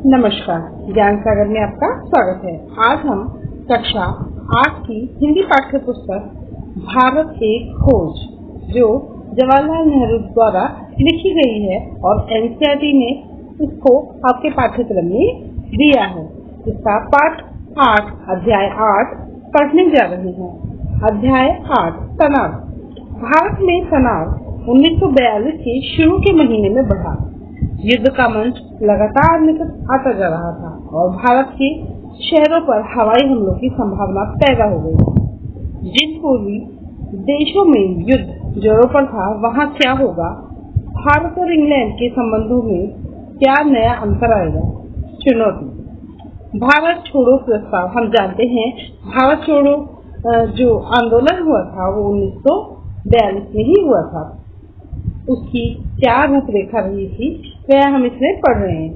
नमस्कार, ज्ञान सागर में आपका स्वागत है। आज हम कक्षा 8 की हिंदी पाठ्य पुस्तक भारत एक खोज, जो जवाहरलाल नेहरू द्वारा लिखी गई है और एनसीईआरटी ने इसको आपके पाठ्यक्रम में दिया है। इसका पाठ 8 अध्याय 8 पढ़ने जा रहे हैं। अध्याय 8 तनाव। भारत में तनाव 1942 के शुरू के महीने में बढ़ा। युद्ध का मंच लगातार निकट आता जा रहा था और भारत के शहरों पर हवाई हमलों की संभावना पैदा हो गई। जिन पूर्वी देशों में युद्ध जोरों पर था, वहां क्या होगा? भारत और इंग्लैंड के संबंधों में क्या नया अंतर आएगा? चुनौती। भारत छोड़ो प्रस्ताव। हम जानते हैं भारत छोड़ो जो आंदोलन हुआ था वो 1942 में ही हुआ था। उसकी क्या रूपरेखा रही थी वह हम इसमें पढ़ रहे हैं।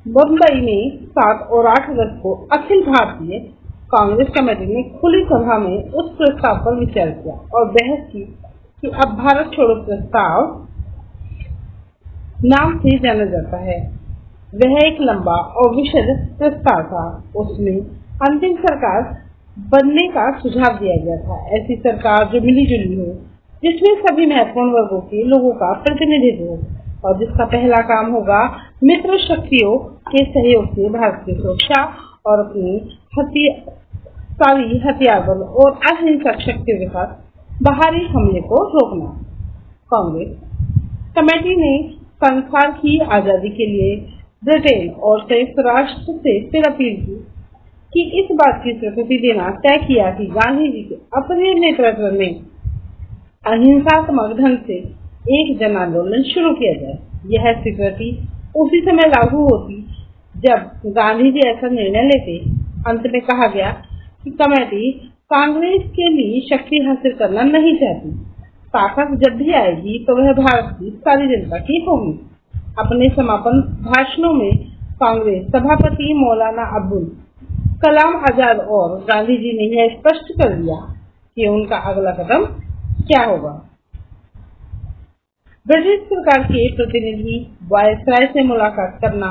मुंबई में 7 और 8 अगस्त को अखिल भारतीय कांग्रेस कमेटी ने खुली सभा में उस प्रस्ताव पर विचार किया और बहस की कि अब भारत छोड़ो प्रस्ताव नाम से जाना जाता है। वह एक लंबा और विशद प्रस्ताव था। उसमें अंतिम सरकार बनने का सुझाव दिया गया था। ऐसी सरकार जो मिली जुली हो, जिसमें सभी महत्वपूर्ण वर्गों के लोगों का प्रतिनिधित्व हो और जिसका पहला काम होगा मित्र शक्तियों के सहयोग से भारत की सुरक्षा और अपनी सारी हथियारबंद और अहिंसक शक्तियों के साथ बाहरी हमले को रोकना। कांग्रेस कमेटी ने संसार की आजादी के लिए ब्रिटेन और संयुक्त राष्ट्र से फिर अपील की कि इस बात की स्वीकृति देना तय किया कि गांधी जी के अपने नेतृत्व में अहिंसात्मक ढंग से एक जन आंदोलन शुरू किया जाए। यह स्वीकृति उसी समय लागू होती जब गांधी जी ऐसा निर्णय लेते। अंत में कहा गया कि कमेटी कांग्रेस के लिए शक्ति हासिल करना नहीं चाहती। ताकत जब भी आएगी तो वह भारत की सारी जनता की होगी। अपने समापन भाषणों में कांग्रेस सभापति मौलाना अबुल कलाम आजाद और गांधी जी ने यह स्पष्ट कर दिया कि उनका अगला कदम क्या होगा। ब्रिटिश सरकार के प्रतिनिधि वायसराय से मुलाकात करना,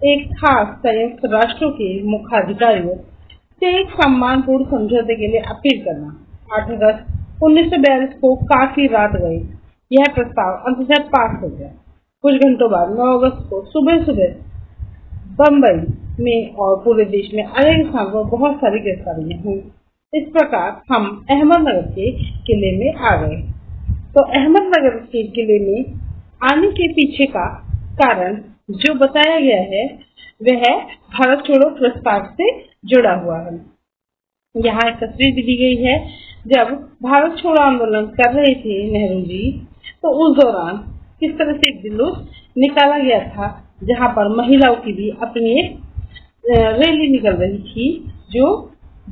एक खास संयुक्त राष्ट्रों के मुख्य अधिकारियों से एक सम्मानपूर्ण समझौते के लिए अपील करना। 8 अगस्त 1942 को काफी रात गई। यह प्रस्ताव अंततः पास हो गया। कुछ घंटों बाद 9 अगस्त को सुबह बम्बई में और पूरे देश में अनेक स्थानों पर बहुत सारी गिरफ्तारियां हुई। इस प्रकार हम अहमदनगर के किले में आ गए। तो अहमदनगर के किले में आने के पीछे का कारण जो बताया गया है वह भारत छोड़ो प्रस्ताव से जुड़ा हुआ है। यहाँ एक तस्वीर भी दी गई है। जब भारत छोड़ो आंदोलन कर रहे थे नेहरू जी, तो उस दौरान किस तरह से जुलूस निकाला गया था, जहाँ पर महिलाओं की भी अपनी एक रैली निकल रही थी जो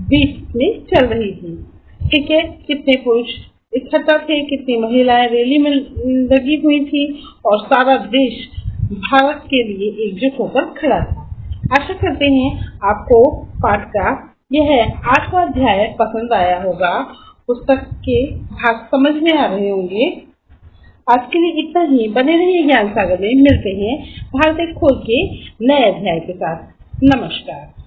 बीच में चल रही थी। ठीक है, कितने पुरुष इकट्ठा थे, कितनी महिलाएं रैली में लगी हुई थी और सारा देश भारत के लिए एकजुट होकर खड़ा था। आशा करते हैं आपको पाठ का यह 8वां अध्याय पसंद आया होगा। पुस्तक के भाग समझ में आ रहे होंगे। आज के लिए इतना ही। बने रहिए ज्ञान सागर में। मिलते हैं भारत एक खोज के नए अध्याय के साथ। नमस्कार।